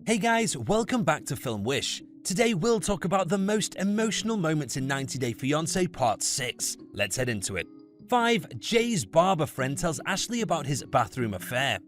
Hey guys, welcome back to Film Wish. Today we'll talk about the most emotional moments in 90 Day Fiancé Part 6. Let's head into it. 5. Jay's barber friend tells Ashley about his bathroom affair.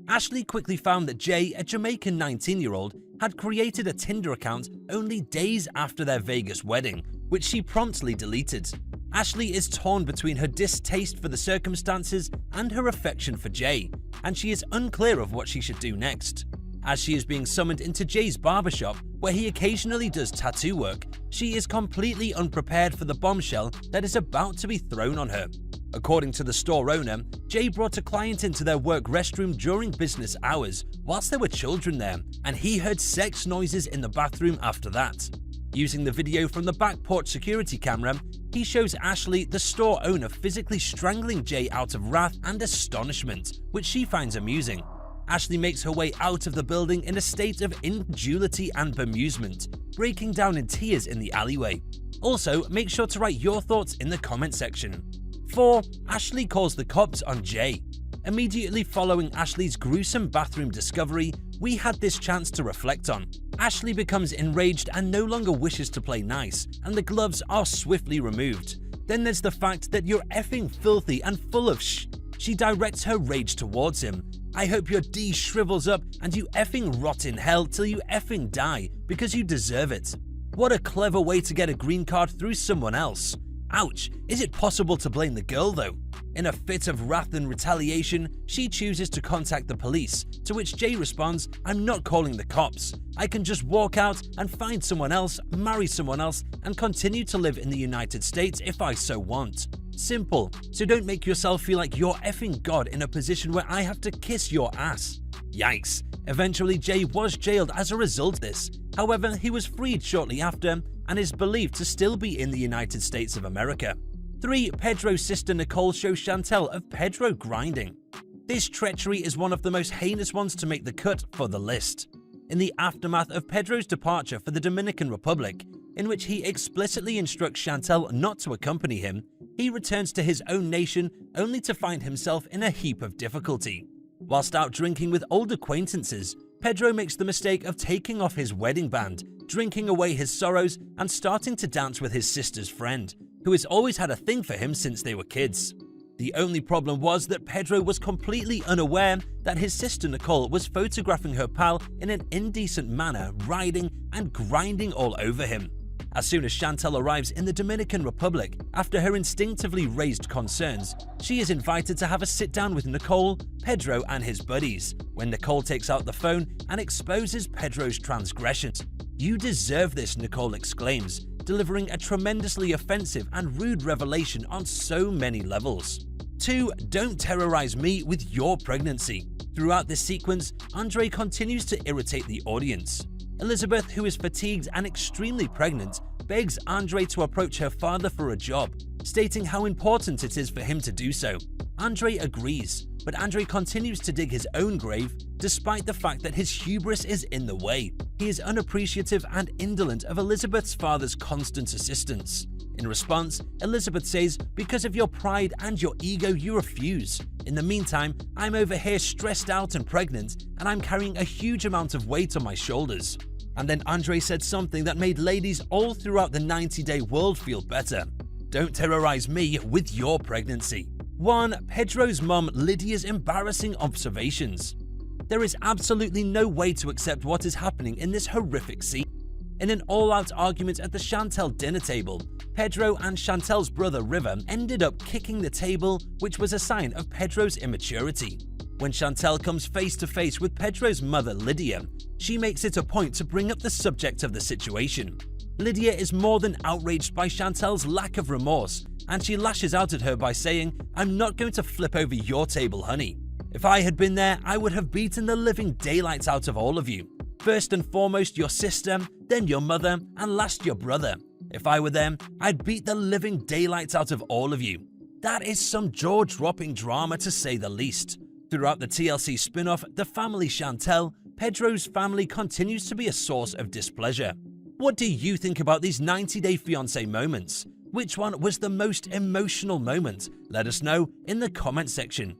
Ashley quickly found that Jay, a Jamaican 19-year-old, had created a Tinder account only days after their Vegas wedding, which she promptly deleted. Ashley is torn between her distaste for the circumstances and her affection for Jay, and she is unclear of what she should do next. As she is being summoned into Jay's barbershop, where he occasionally does tattoo work, she is completely unprepared for the bombshell that is about to be thrown on her. According to the store owner, Jay brought a client into their work restroom during business hours whilst there were children there, and he heard sex noises in the bathroom after that. Using the video from the back porch security camera, he shows Ashley, the store owner, physically strangling Jay out of wrath and astonishment, which she finds amusing. Ashley makes her way out of the building in a state of incredulity and bemusement, breaking down in tears in the alleyway. Also, make sure to write your thoughts in the comment section. 4. Ashley calls the cops on Jay. Immediately following Ashley's gruesome bathroom discovery, we had this chance to reflect on. Ashley becomes enraged and no longer wishes to play nice, and the gloves are swiftly removed. Then there's the fact that you're effing filthy and full of sh. She directs her rage towards him. I hope your D shrivels up and you effing rot in hell till you effing die because you deserve it. What a clever way to get a green card through someone else. Ouch, is it possible to blame the girl though? In a fit of wrath and retaliation, she chooses to contact the police, to which Jay responds, I'm not calling the cops. I can just walk out and find someone else, marry someone else, and continue to live in the United States if I so want. Simple, so don't make yourself feel like you're effing God in a position where I have to kiss your ass. Yikes. Eventually, Jay was jailed as a result of this. However, he was freed shortly after and is believed to still be in the United States of America. 3. Pedro's sister Nicole shows Chantel of Pedro grinding. This treachery is one of the most heinous ones to make the cut for the list. In the aftermath of Pedro's departure for the Dominican Republic, in which he explicitly instructs Chantel not to accompany him, he returns to his own nation only to find himself in a heap of difficulty. Whilst out drinking with old acquaintances, Pedro makes the mistake of taking off his wedding band, drinking away his sorrows, and starting to dance with his sister's friend, who has always had a thing for him since they were kids. The only problem was that Pedro was completely unaware that his sister Nicole was photographing her pal in an indecent manner, riding and grinding all over him. As soon as Chantel arrives in the Dominican Republic, after her instinctively raised concerns, she is invited to have a sit-down with Nicole, Pedro, and his buddies, when Nicole takes out the phone and exposes Pedro's transgressions. You deserve this, Nicole exclaims, delivering a tremendously offensive and rude revelation on so many levels. 2. Don't terrorize me with your pregnancy. Throughout this sequence, Andre continues to irritate the audience. Elizabeth, who is fatigued and extremely pregnant, begs Andre to approach her father for a job, stating how important it is for him to do so. Andre agrees, but Andre continues to dig his own grave despite the fact that his hubris is in the way. He is unappreciative and indolent of Elizabeth's father's constant assistance. In response, Elizabeth says, because of your pride and your ego, you refuse. In the meantime, I'm over here stressed out and pregnant, and I'm carrying a huge amount of weight on my shoulders. And then Andre said something that made ladies all throughout the 90-day world feel better. Don't terrorize me with your pregnancy. 1. Pedro's mom Lydia's embarrassing observations. There is absolutely no way to accept what is happening in this horrific scene. In an all-out argument at the Chantel dinner table, Pedro and Chantel's brother River ended up kicking the table, which was a sign of Pedro's immaturity. When Chantel comes face to face with Pedro's mother Lydia, she makes it a point to bring up the subject of the situation. Lydia is more than outraged by Chantel's lack of remorse, and she lashes out at her by saying, I'm not going to flip over your table, honey. If I had been there, I would have beaten the living daylights out of all of you. First and foremost your sister, then your mother, and last your brother. If I were them, I'd beat the living daylights out of all of you. That is some jaw-dropping drama to say the least. Throughout the TLC spin-off, The Family Chantel, Pedro's family continues to be a source of displeasure. What do you think about these 90 Day Fiancé moments? Which one was the most emotional moment? Let us know in the comment section.